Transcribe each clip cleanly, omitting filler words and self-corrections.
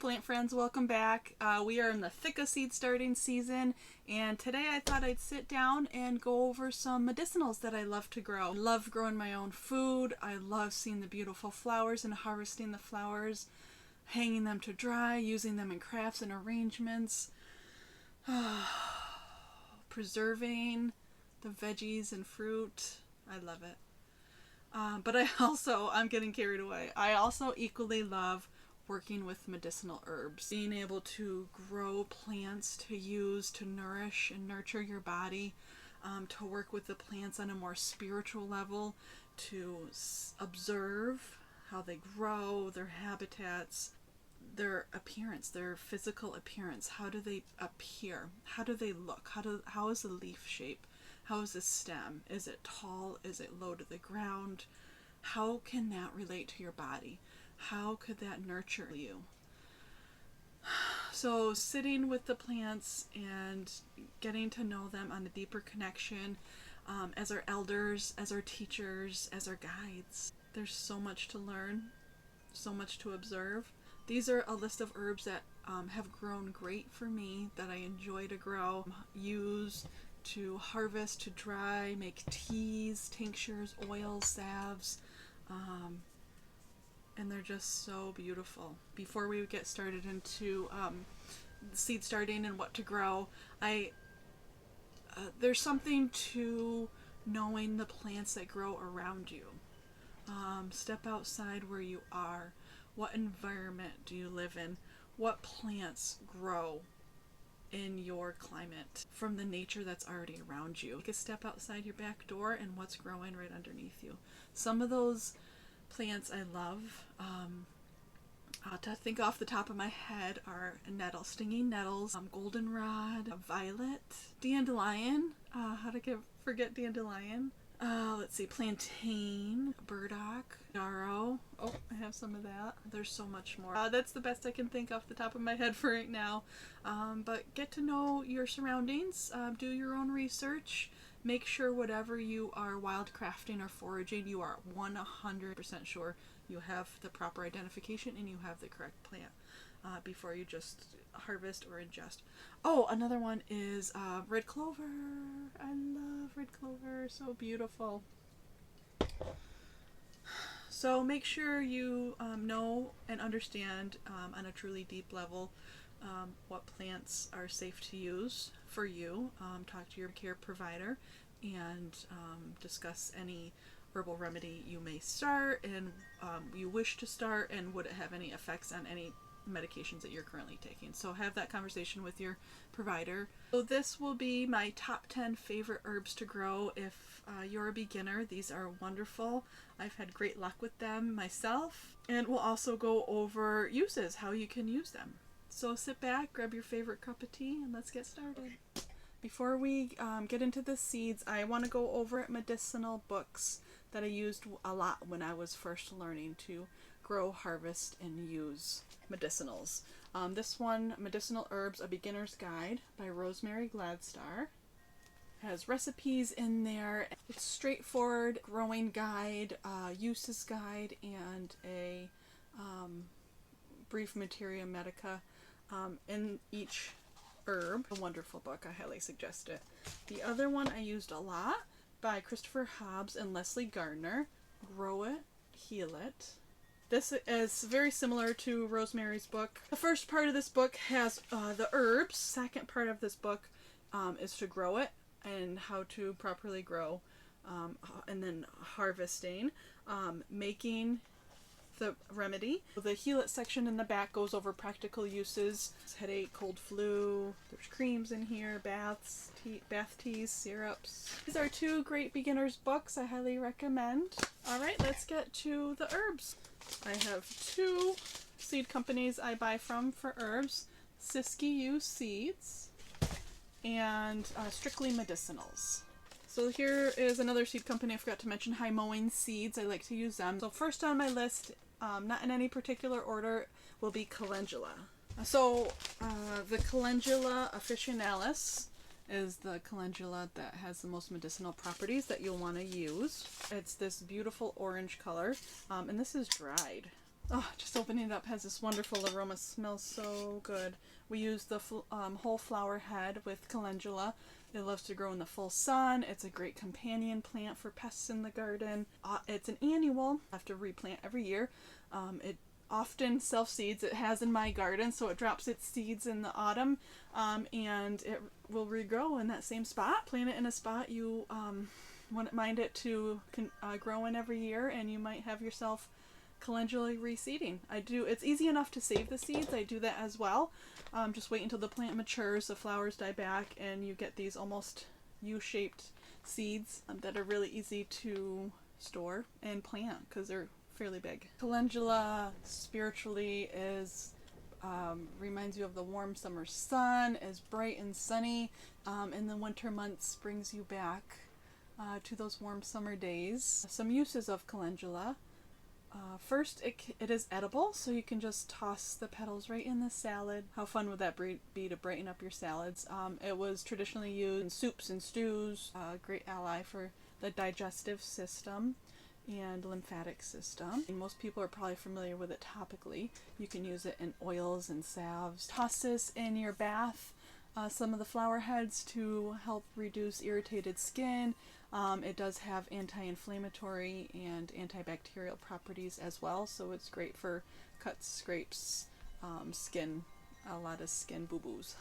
plant friends, welcome back. We are in the thick of seed starting season, and today I thought I'd sit down and go over some medicinals that I love to grow. I love growing my own food. I love seeing the beautiful flowers and harvesting the flowers, hanging them to dry, using them in crafts and arrangements, preserving the veggies and fruit. I love it. But I'm getting carried away. I also equally love working with medicinal herbs. Being able to grow plants to use to nourish and nurture your body, to work with the plants on a more spiritual level, to observe how they grow, their habitats, their appearance, their physical appearance. How do they appear? How do they look? How is the leaf shape? How is the stem? Is it tall? Is it low to the ground? How can that relate to your body? How could that nurture you? So sitting with the plants and getting to know them on a deeper connection, as our elders, as our teachers, as our guides. There's so much to learn, so much to observe. These are a list of herbs that have grown great for me, that I enjoy to grow, use, to harvest, to dry, make teas, tinctures, oils, salves, and they're just so beautiful. Before we get started into seed starting and what to grow, there's something to knowing the plants that grow around you. Step outside where you are. What environment do you live in? What plants grow in your climate from the nature that's already around you? Take a step outside your back door and what's growing right underneath you. Some of those plants I love, to think off the top of my head, are stinging nettles, goldenrod, violet, dandelion. Forget dandelion? Let's see, plantain, burdock, yarrow. Oh, I have some of that. There's so much more. That's the best I can think off the top of my head for right now. But get to know your surroundings. Do your own research. Make sure whatever you are wildcrafting or foraging, you are 100% sure you have the proper identification and you have the correct plant before you just harvest or ingest. Oh, another one is red clover. I love red clover. So beautiful. So make sure you know and understand on a truly deep level what plants are safe to use for you. Talk to your care provider and discuss any herbal remedy you may start and you wish to start, and would it have any effects on any medications that you're currently taking. So have that conversation with your provider. So this will be my top 10 favorite herbs to grow. If you're a beginner, these are wonderful. I've had great luck with them myself, and we'll also go over uses, how you can use them. So sit back, grab your favorite cup of tea, and let's get started. Before we get into the seeds, I want to go over medicinal books that I used a lot when I was first learning to grow, harvest, and use medicinals. This one, Medicinal Herbs, A Beginner's Guide by Rosemary Gladstar, has recipes in there. It's straightforward growing guide, uses guide, and a brief materia medica in each herb. A wonderful book. I highly suggest it. The other one I used a lot, by Christopher Hobbs and Leslie Gardner, Grow It, Heal It. This is very similar to Rosemary's book. The first part of this book has the herbs. Second part of this book is to grow it and how to properly grow, and then harvesting, making the remedy. The Heal It section in the back goes over practical uses. Headache, cold, flu. There's creams in here, bath teas, syrups. These are two great beginners books I highly recommend. Alright, let's get to the herbs. I have two seed companies I buy from for herbs. Siskiyou Seeds and Strictly Medicinals. So here is another seed company I forgot to mention, High Mowing Seeds. I like to use them. So first on my list, not in any particular order, will be calendula. So the Calendula officinalis is the calendula that has the most medicinal properties that you'll want to use. It's this beautiful orange color, and this is dried. Oh, just opening it up has this wonderful aroma. Smells so good. We use the whole flower head with calendula. It loves to grow in the full sun. It's a great companion plant for pests in the garden. It's an annual. I have to replant every year. It often self-seeds. It has in my garden, so it drops its seeds in the autumn, and it will regrow in that same spot. Plant it in a spot you wouldn't mind it to grow in every year, and you might have yourself calendula reseeding. It's easy enough to save the seeds. I do that as well. Just wait until the plant matures, the flowers die back, and you get these almost U-shaped seeds that are really easy to store and plant because they're fairly big. Calendula spiritually reminds you of the warm summer sun, is bright and sunny. In the winter months brings you back to those warm summer days. Some uses of calendula. First, it is edible, so you can just toss the petals right in the salad. How fun would that be to brighten up your salads? It was traditionally used in soups and stews. A great ally for the digestive system and lymphatic system. And most people are probably familiar with it topically. You can use it in oils and salves. Toss this in your bath, some of the flower heads, to help reduce irritated skin. It does have anti-inflammatory and antibacterial properties as well, so it's great for cuts, scrapes, skin, a lot of skin boo-boos.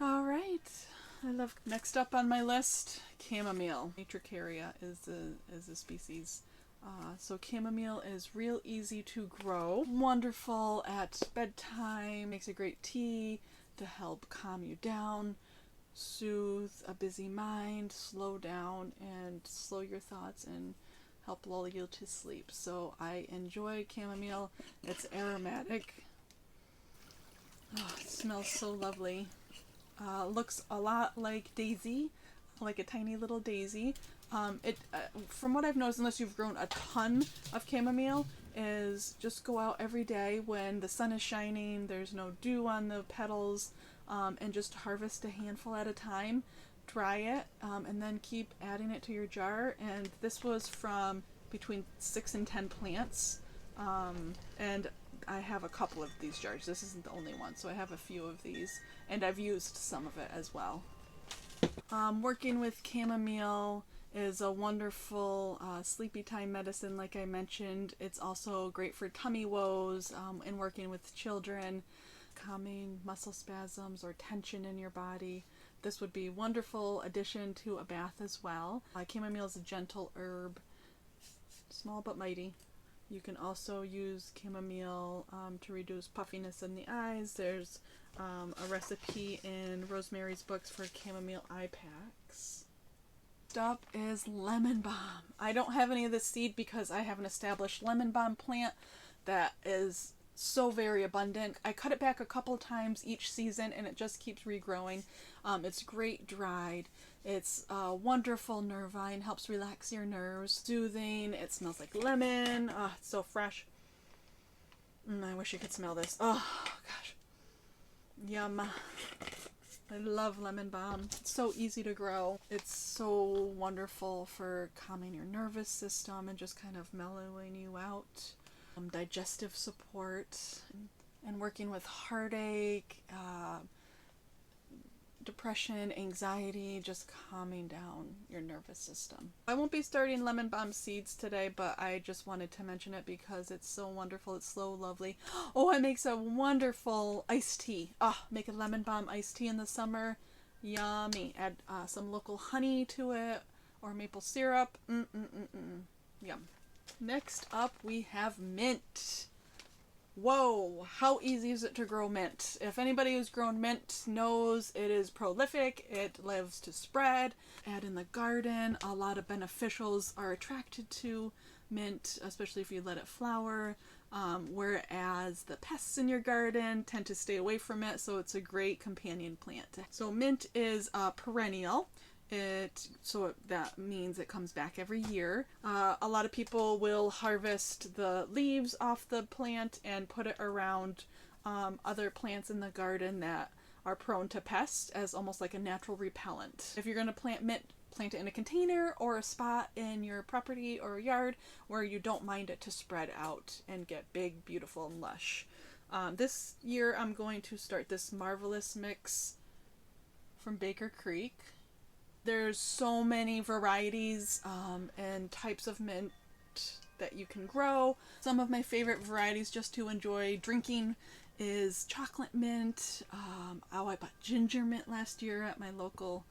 All right. Next up on my list, chamomile. Matricaria is a species. So chamomile is real easy to grow. Wonderful at bedtime. Makes a great tea to help calm you down, soothe a busy mind, slow down, and slow your thoughts and help lull you to sleep. So I enjoy chamomile. It's aromatic. Oh, it smells so lovely. Looks a lot like daisy, like a tiny little daisy. From what I've noticed, unless you've grown a ton of chamomile, is just go out every day when the sun is shining, there's no dew on the petals, and just harvest a handful at a time. Dry it, and then keep adding it to your jar. And this was from between 6 and 10 plants, and I have a couple of these jars. This isn't the only one, so I have a few of these, and I've used some of it as well. Working with chamomile is a wonderful sleepy time medicine, like I mentioned. It's also great for tummy woes and working with children, calming muscle spasms or tension in your body. This would be a wonderful addition to a bath as well. Chamomile is a gentle herb, small but mighty. You can also use chamomile to reduce puffiness in the eyes. There's a recipe in Rosemary's books for chamomile eye packs. Next up is lemon balm. I don't have any of this seed because I have an established lemon balm plant that is so very abundant. I cut it back a couple times each season and it just keeps regrowing. It's great dried. It's a wonderful nervine, helps relax your nerves, soothing. It smells like lemon. It's so fresh. I wish you could smell this. Oh gosh, yum. I love lemon balm. It's so easy to grow. It's so wonderful for calming your nervous system and just kind of mellowing you out. Digestive support and working with heartache, depression, anxiety, just calming down your nervous system. I won't be starting lemon balm seeds today, but I just wanted to mention it because it's so wonderful. It's so lovely. Oh, it makes a wonderful iced tea. Make a lemon balm iced tea in the summer. Yummy. Add some local honey to it or maple syrup. Yum. Next up we have mint. Whoa, how easy is it to grow mint? If anybody who's grown mint knows it is prolific, it lives to spread. Add in the garden, a lot of beneficials are attracted to mint, especially if you let it flower, whereas the pests in your garden tend to stay away from it, so it's a great companion plant. So mint is perennial. That means it comes back every year. A lot of people will harvest the leaves off the plant and put it around other plants in the garden that are prone to pests as almost like a natural repellent. If you're going to plant mint, plant it in a container or a spot in your property or yard where you don't mind it to spread out and get big, beautiful, and lush. This year I'm going to start this Marvelous mix from Baker Creek. There's so many varieties and types of mint that you can grow. Some of my favorite varieties just to enjoy drinking is chocolate mint. I bought ginger mint last year at my local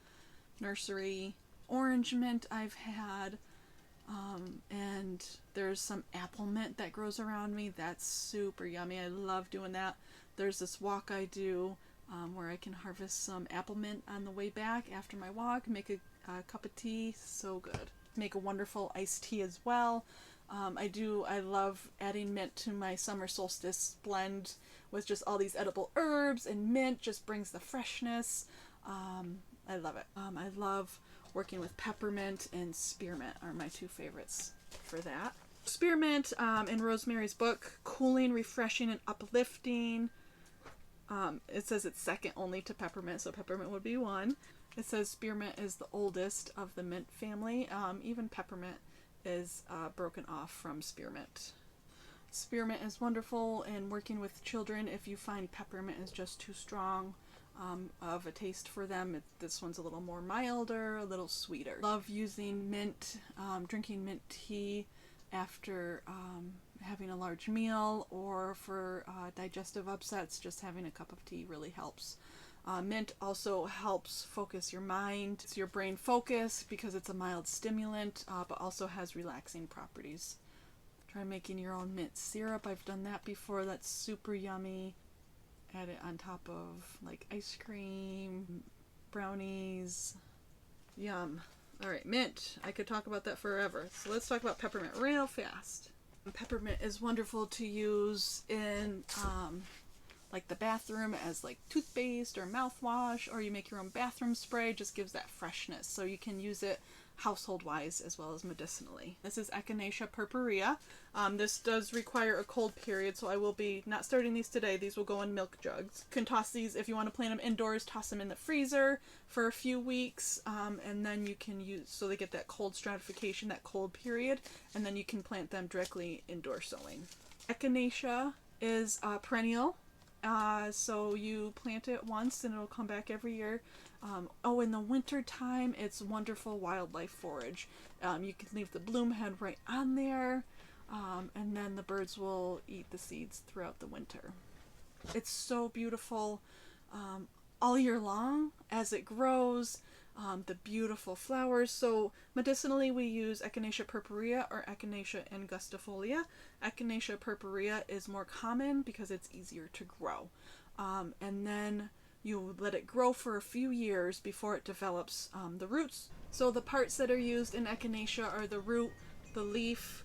nursery. Orange mint I've had. And there's some apple mint that grows around me. That's super yummy. I love doing that. There's this walk I do where I can harvest some apple mint on the way back after my walk, make a cup of tea. So good. Make a wonderful iced tea as well. I love adding mint to my summer solstice blend with just all these edible herbs, and mint just brings the freshness. I love it. I love working with peppermint and spearmint are my two favorites for that. Spearmint in Rosemary's book, cooling, refreshing, and uplifting. It says it's second only to peppermint, so peppermint would be one. It says spearmint is the oldest of the mint family. Even peppermint is broken off from spearmint. Spearmint is wonderful in working with children if you find peppermint is just too strong of a taste for them. This one's a little more milder, a little sweeter. Love using mint, drinking mint tea after having a large meal, or for digestive upsets, just having a cup of tea really helps. Mint also helps focus your mind, it's your brain focus because it's a mild stimulant, but also has relaxing properties. Try making your own mint syrup. I've done that before. That's super yummy. Add it on top of like ice cream, brownies. Yum. Alright, mint. I could talk about that forever. So let's talk about peppermint real fast. Peppermint is wonderful to use in like the bathroom as like toothpaste or mouthwash, or you make your own bathroom spray. Just gives that freshness. So you can use it household wise as well as medicinally. This is Echinacea purpurea. This does require a cold period, so I will be not starting these today. These will go in milk jugs. You can toss these if you want to plant them indoors, toss them in the freezer for a few weeks, and then you can use, so they get that cold stratification, that cold period, and then you can plant them directly indoor sowing. Echinacea is perennial. So you plant it once and it'll come back every year. In the winter time, it's wonderful wildlife forage. You can leave the bloom head right on there, and then the birds will eat the seeds throughout the winter. It's so beautiful all year long as it grows. The beautiful flowers. So medicinally we use Echinacea purpurea or Echinacea angustifolia. Echinacea purpurea is more common because it's easier to grow. And then you let it grow for a few years before it develops the roots. So the parts that are used in Echinacea are the root, the leaf,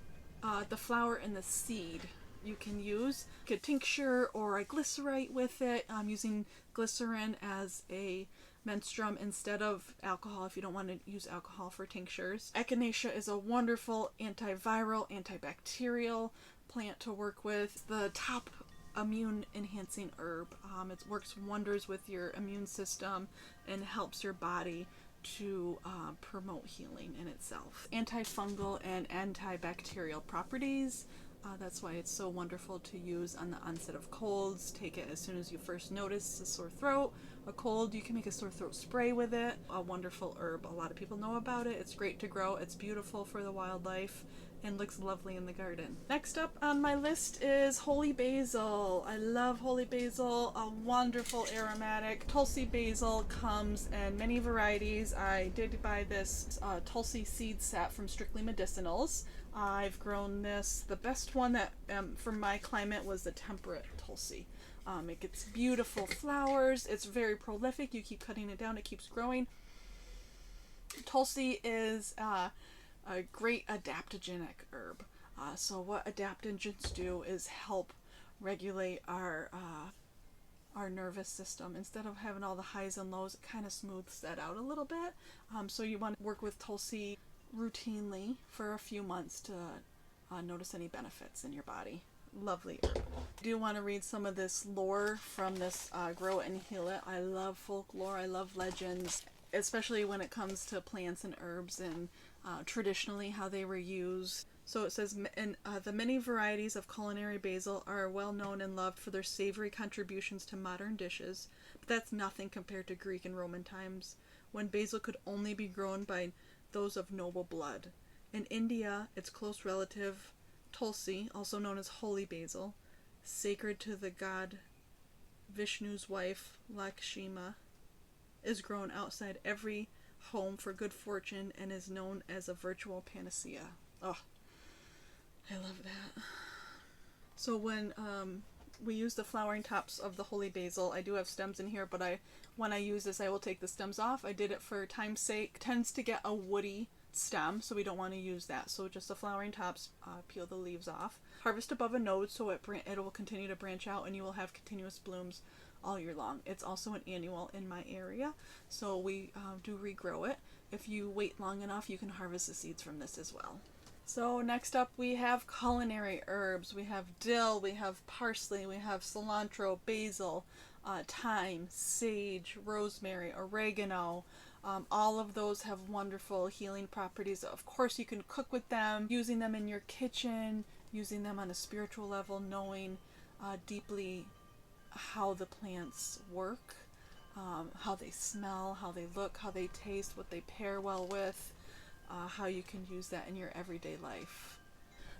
the flower, and the seed. You can use a tincture or a glycerite with it. I'm using glycerin as a menstruum instead of alcohol if you don't want to use alcohol for tinctures. Echinacea is a wonderful antiviral, antibacterial plant to work with. The top immune enhancing herb. It works wonders with your immune system and helps your body to promote healing in itself. Antifungal and antibacterial properties. That's why it's so wonderful to use on the onset of colds. Take it as soon as you first notice a sore throat, a cold. You can make a sore throat spray with it. A wonderful herb. A lot of people know about it. It's great to grow. It's beautiful for the wildlife and looks lovely in the garden. Next up on my list is holy basil. I love holy basil, a wonderful aromatic. Tulsi basil comes in many varieties. I did buy this Tulsi seed set from Strictly Medicinals. I've grown this. The best one that for my climate was the temperate Tulsi. It gets beautiful flowers. It's very prolific. You keep cutting it down, it keeps growing. Tulsi is a great adaptogenic herb. So what adaptogens do is help regulate our nervous system. Instead of having all the highs and lows, it kind of smooths that out a little bit. So you want to work with Tulsi routinely for a few months to notice any benefits in your body. Lovely herb. I do want to read some of this lore from this Grow It and Heal It. I love folklore. I love legends. especially when it comes to plants and herbs and traditionally how they were used. So it says, the many varieties of culinary basil are well known and loved for their savory contributions to modern dishes, but that's nothing compared to Greek and Roman times, when basil could only be grown by those of noble blood. In India, its close relative, Tulsi, also known as holy basil, sacred to the god Vishnu's wife, Lakshmi, is grown outside every home for good fortune and is known as a virtual panacea. Oh, I love that. So when we use the flowering tops of the holy basil, I do have stems in here, but when I use this, I will take the stems off. I did it for time's sake. It tends to get a woody stem, so we don't want to use that. So just the flowering tops, peel the leaves off. Harvest above a node so it will continue to branch out and you will have continuous blooms all year long. It's also an annual in my area, so we do regrow it. If you wait long enough, you can harvest the seeds from this as well. So next up we have culinary herbs. We have dill, we have parsley, we have cilantro, basil, thyme, sage, rosemary, oregano. All of those have wonderful healing properties. Of course, you can cook with them, using them in your kitchen, using them on a spiritual level, knowing deeply how the plants work, how they smell, how they look, how they taste, what they pair well with, how you can use that in your everyday life.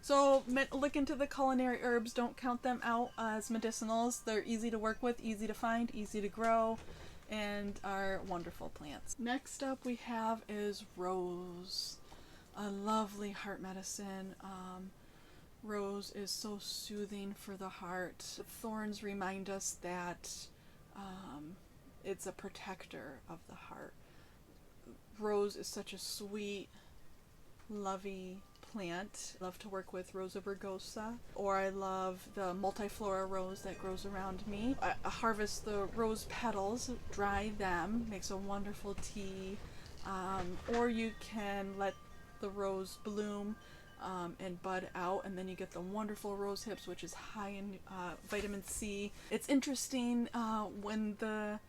So look into the culinary herbs. Don't count them out as medicinals. They're easy to work with, easy to find, easy to grow, and are wonderful plants. Next up we have is rose, a lovely heart medicine. Rose is so soothing for the heart. Thorns remind us that it's a protector of the heart. Rose is such a sweet, lovey plant. I love to work with Rosa rugosa, or I love the multiflora rose that grows around me. I harvest the rose petals, dry them, makes a wonderful tea, or you can let the rose bloom and bud out, and then you get the wonderful rose hips, which is high in vitamin C. It's interesting when the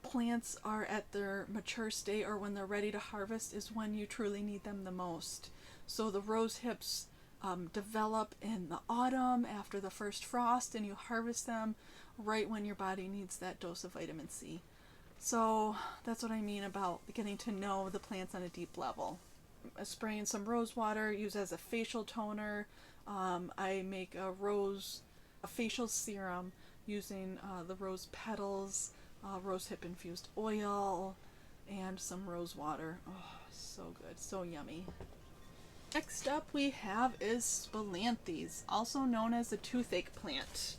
plants are at their mature state or when they're ready to harvest is when you truly need them the most. So the rose hips develop in the autumn after the first frost, and you harvest them right when your body needs that dose of vitamin C. So that's what I mean about getting to know the plants on a deep level. Spraying some rose water, use as a facial toner. I make a facial serum using the rose petals, rose hip infused oil, and some rose water. Oh, so good, so yummy. Next up we have is spilanthes, also known as the toothache plant.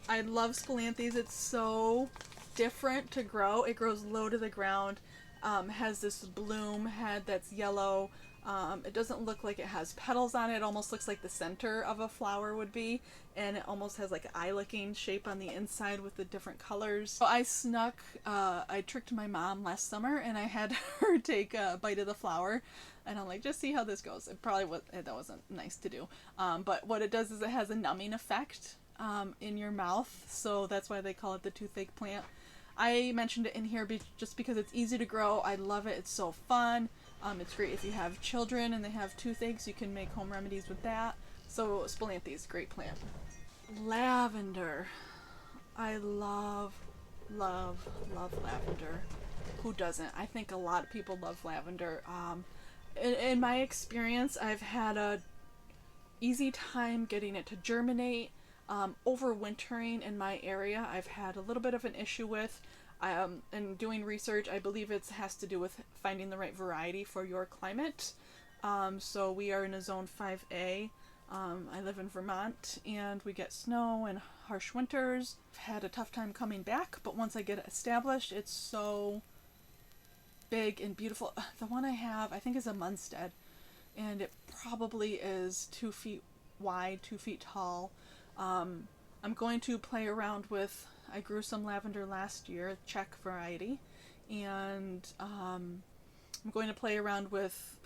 I love spilanthes. It's so different to grow. It grows low to the ground, has this bloom head that's yellow. It doesn't look like it has petals on it. It almost looks like the center of a flower would be, and it almost has like an eye-licking shape on the inside with the different colors. So I tricked my mom last summer and I had her take a bite of the flower, and I'm like, just see how this goes. That wasn't nice to do, but what it does is it has a numbing effect in your mouth, so that's why they call it the toothache plant. I mentioned it in here just because it's easy to grow. I love it. It's so fun. It's great if you have children and they have toothaches. You can make home remedies with that. So spilanthes, great plant. Lavender. I love, love, love lavender. Who doesn't? I think a lot of people love lavender. In my experience, I've had a easy time getting it to germinate. Overwintering in my area, I've had a little bit of an issue with. And doing research, I believe it has to do with finding the right variety for your climate. So we are in a zone 5A. I live in Vermont, and we get snow and harsh winters. I've had a tough time coming back, but once I get it established, it's so big and beautiful. The one I have, I think, is a Munstead, and it probably is 2 feet wide, 2 feet tall. I'm going to play around with, I grew some lavender last year, Czech variety, and I'm going to play around with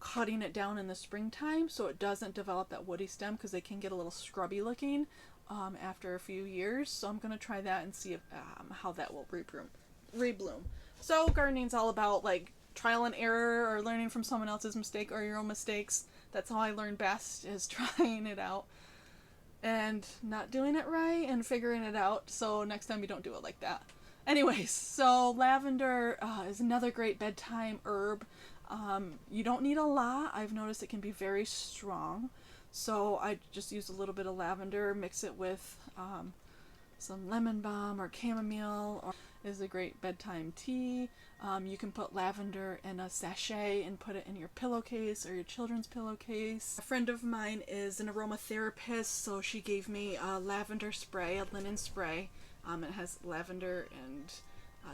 cutting it down in the springtime so it doesn't develop that woody stem, because they can get a little scrubby looking after a few years. So I'm going to try that and see how that will rebloom. So gardening's all about like trial and error or learning from someone else's mistake or your own mistakes. That's how I learn best, is trying it out and not doing it right and figuring it out. So next time you don't do it like that. Anyways, so lavender is another great bedtime herb. You don't need a lot. I've noticed it can be very strong. So I just use a little bit of lavender, mix it with some lemon balm or chamomile, or is a great bedtime tea. You can put lavender in a sachet and put it in your pillowcase or your children's pillowcase. A friend of mine is an aromatherapist, so she gave me a lavender spray, a linen spray. It has lavender and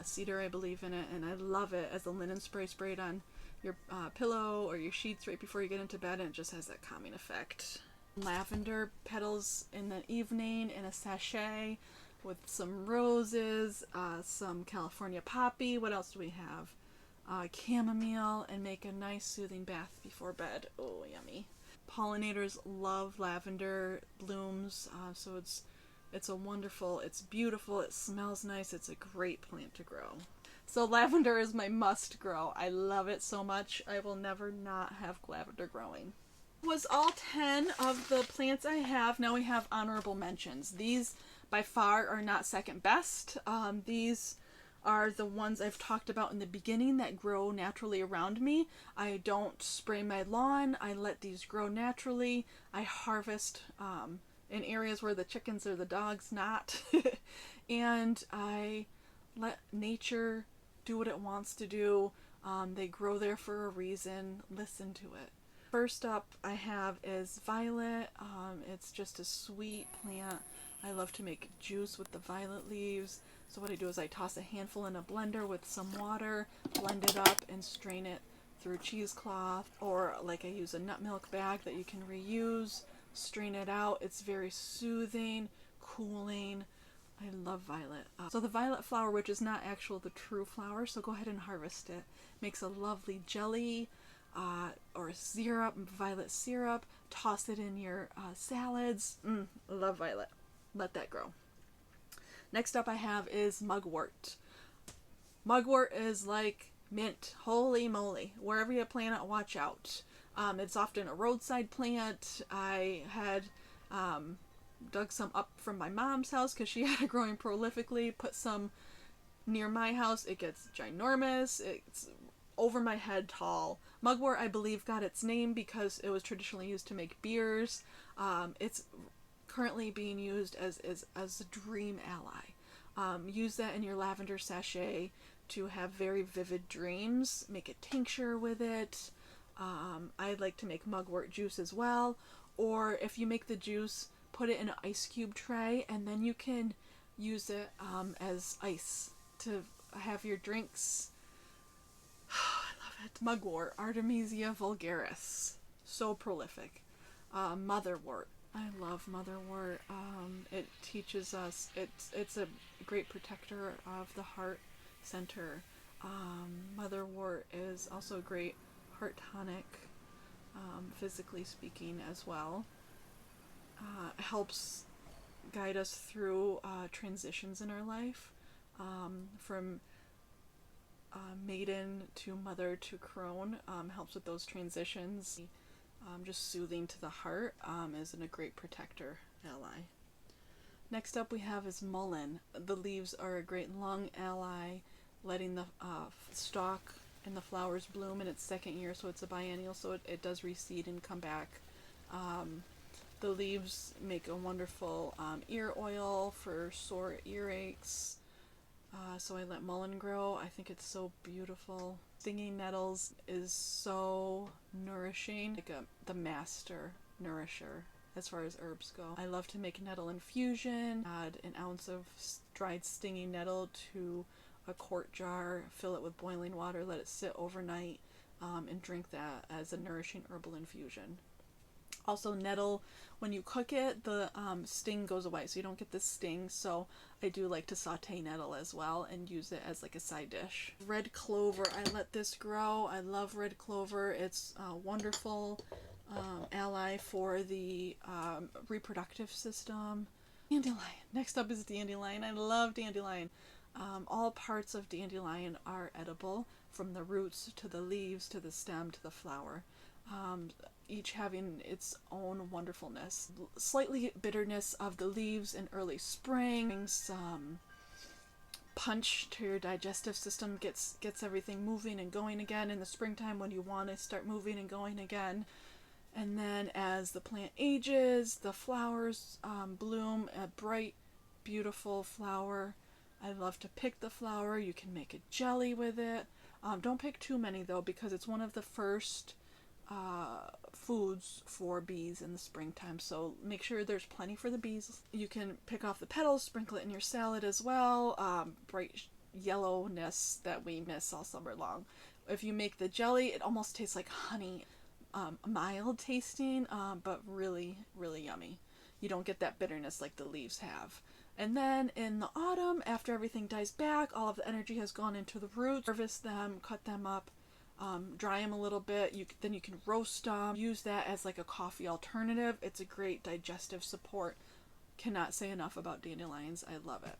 cedar, I believe, in it, and I love it as a linen spray sprayed on your pillow or your sheets right before you get into bed, and it just has that calming effect. Lavender petals in the evening in a sachet with some roses, some California poppy. What else do we have? Chamomile, and make a nice soothing bath before bed. Oh, yummy. Pollinators love lavender blooms, so it's a wonderful, it's beautiful, it smells nice, it's a great plant to grow. So lavender is my must grow. I love it so much. I will never not have lavender growing. Was all 10 of the plants I have. Now we have honorable mentions. These by far are not second best. These are the ones I've talked about in the beginning that grow naturally around me. I don't spray my lawn. I let these grow naturally. I harvest in areas where the chickens or the dogs not. And I let nature do what it wants to do. They grow there for a reason. Listen to it. First up I have is violet. It's just a sweet plant. I love to make juice with the violet leaves. So what I do is I toss a handful in a blender with some water, blend it up, and strain it through cheesecloth, or like I use a nut milk bag that you can reuse, strain it out. It's very soothing, cooling. I love violet. So the violet flower, which is not actual the true flower, so go ahead and harvest it. Makes a lovely jelly or syrup, violet syrup. Toss it in your salads. Love violet. Let that grow. Next up I have is mugwort. Mugwort is like mint. Holy moly. Wherever you plant it, watch out. It's often a roadside plant. I had dug some up from my mom's house because she had it growing prolifically. Put some near my house. It gets ginormous. It's over my head tall. Mugwort, I believe, got its name because it was traditionally used to make beers. It's currently being used as a dream ally. Use that in your lavender sachet to have very vivid dreams. Make a tincture with it. I like to make mugwort juice as well. Or if you make the juice, put it in an ice cube tray, and then you can use it as ice to have your drinks. I love it. Mugwort, Artemisia vulgaris. So prolific. Motherwort. I love motherwort. It teaches us, it's a great protector of the heart center. Motherwort is also a great heart tonic, physically speaking as well. Helps guide us through transitions in our life, from maiden to mother to crone. Helps with those transitions. Just soothing to the heart, is a great protector ally. Next up we have is mullein. The leaves are a great lung ally, letting the stalk and the flowers bloom in its second year, so it's a biennial, so it does reseed and come back. The leaves make a wonderful ear oil for sore earaches. So I let mullein grow. I think it's so beautiful. Stinging nettles is so nourishing, like the master nourisher as far as herbs go. I love to make nettle infusion. Add an ounce of dried stinging nettle to a quart jar, fill it with boiling water, let it sit overnight, and drink that as a nourishing herbal infusion. Also, nettle, when you cook it, the sting goes away, so you don't get the sting. So I do like to saute nettle as well and use it as like a side dish. Red clover, I let this grow. I love red clover. It's a wonderful ally for the reproductive system. Dandelion. Next up is dandelion. I love dandelion. All parts of dandelion are edible, from the roots to the leaves to the stem to the flower, each having its own wonderfulness. Slightly bitterness of the leaves in early spring, some punch to your digestive system, gets everything moving and going again in the springtime when you want to start moving and going again. And then as the plant ages, the flowers bloom a bright, beautiful flower. I love to pick the flower. You can make a jelly with it. Don't pick too many though, because it's one of the first foods for bees in the springtime, so make sure there's plenty for the bees. You can pick off the petals, sprinkle it in your salad as well. Bright yellowness that we miss all summer long. If you make the jelly, it almost tastes like honey. Mild tasting, but really, really yummy. You don't get that bitterness like the leaves have. And then in the autumn, after everything dies back, all of the energy has gone into the roots. Harvest them, cut them up, dry them a little bit. Then you can roast them. Use that as like a coffee alternative. It's a great digestive support. Cannot say enough about dandelions. I love it.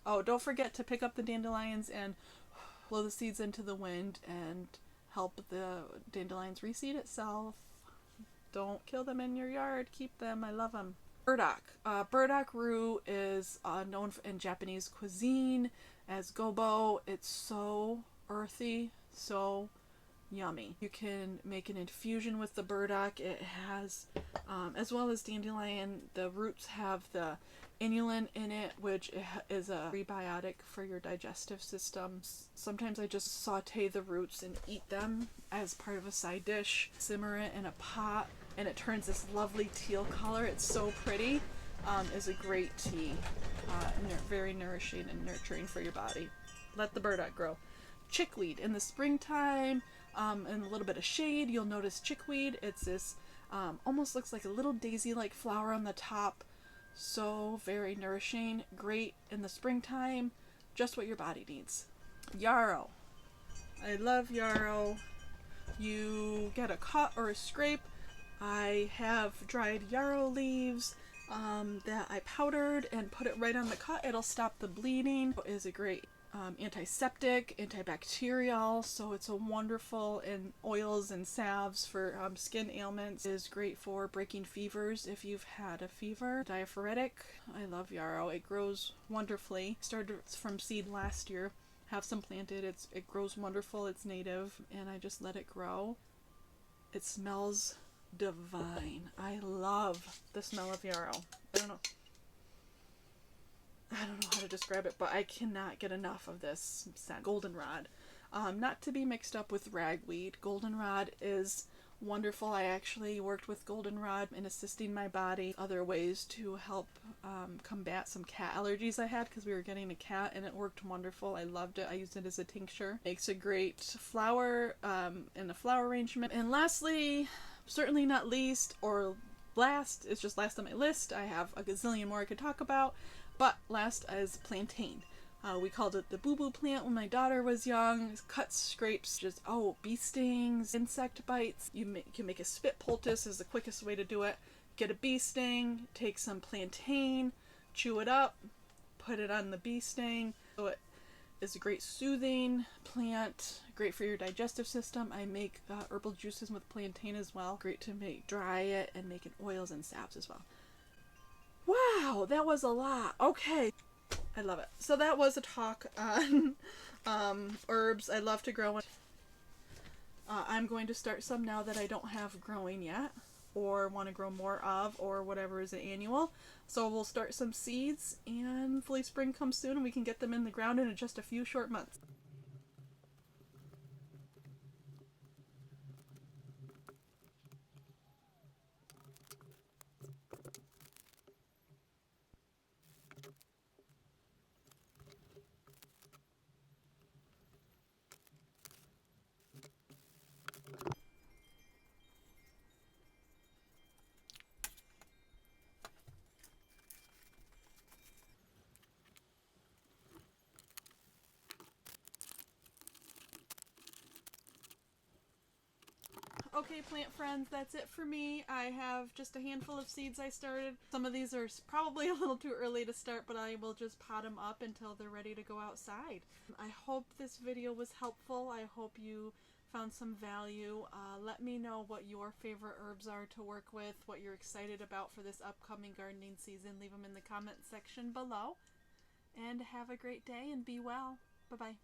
Oh, don't forget to pick up the dandelions and blow the seeds into the wind and help the dandelions reseed itself. Don't kill them in your yard. Keep them. I love them. Burdock. Burdock root is known in Japanese cuisine as gobo. It's so earthy, so yummy. You can make an infusion with the burdock. It has, as well as dandelion, the roots have the inulin in it, which is a prebiotic for your digestive system. Sometimes I just saute the roots and eat them as part of a side dish. Simmer it in a pot and it turns this lovely teal color. It's so pretty. Is a great tea. Very nourishing and nurturing for your body. Let the burdock grow. Chickweed. In the springtime, and a little bit of shade, you'll notice chickweed. It's this, almost looks like a little daisy-like flower on the top. So very nourishing. Great in the springtime. Just what your body needs. Yarrow. I love yarrow. You get a cut or a scrape. I have dried yarrow leaves that I powdered and put it right on the cut. It'll stop the bleeding. It is a great antiseptic, antibacterial, so it's a wonderful in oils and salves for skin ailments. It is great for breaking fevers if you've had a fever. Diaphoretic. I love yarrow. It grows wonderfully. Started from seed last year. Have some planted. It grows wonderful. It's native, and I just let it grow. It smells divine. I love the smell of yarrow. I don't know how to describe it, but I cannot get enough of this scent. Goldenrod. Not to be mixed up with ragweed. Goldenrod is wonderful. I actually worked with goldenrod in assisting my body other ways to help combat some cat allergies I had, because we were getting a cat, and it worked wonderful. I loved it. I used it as a tincture. Makes a great flower in the flower arrangement. And lastly, certainly not least, or last, it's just last on my list. I have a gazillion more I could talk about, but last is plantain. We called it the boo-boo plant when my daughter was young. Cuts, scrapes, just, bee stings, insect bites. You can make a spit poultice is the quickest way to do it. Get a bee sting, take some plantain, chew it up, put it on the bee sting. So it is a great soothing plant, great for your digestive system. I make herbal juices with plantain as well. Great to dry it and make in oils and salves as well. Wow, that was a lot. Okay. I love it. So that was a talk on herbs I love to grow. I'm going to start some now that I don't have growing yet, or want to grow more of, or whatever is an annual. So we'll start some seeds, and hopefully spring comes soon and we can get them in the ground in just a few short months. Okay, plant friends, that's it for me. I have just a handful of seeds I started. Some of these are probably a little too early to start, but I will just pot them up until they're ready to go outside. I hope this video was helpful. I hope you found some value. Let me know what your favorite herbs are to work with, what you're excited about for this upcoming gardening season. Leave them in the comment section below. And have a great day and be well. Bye-bye.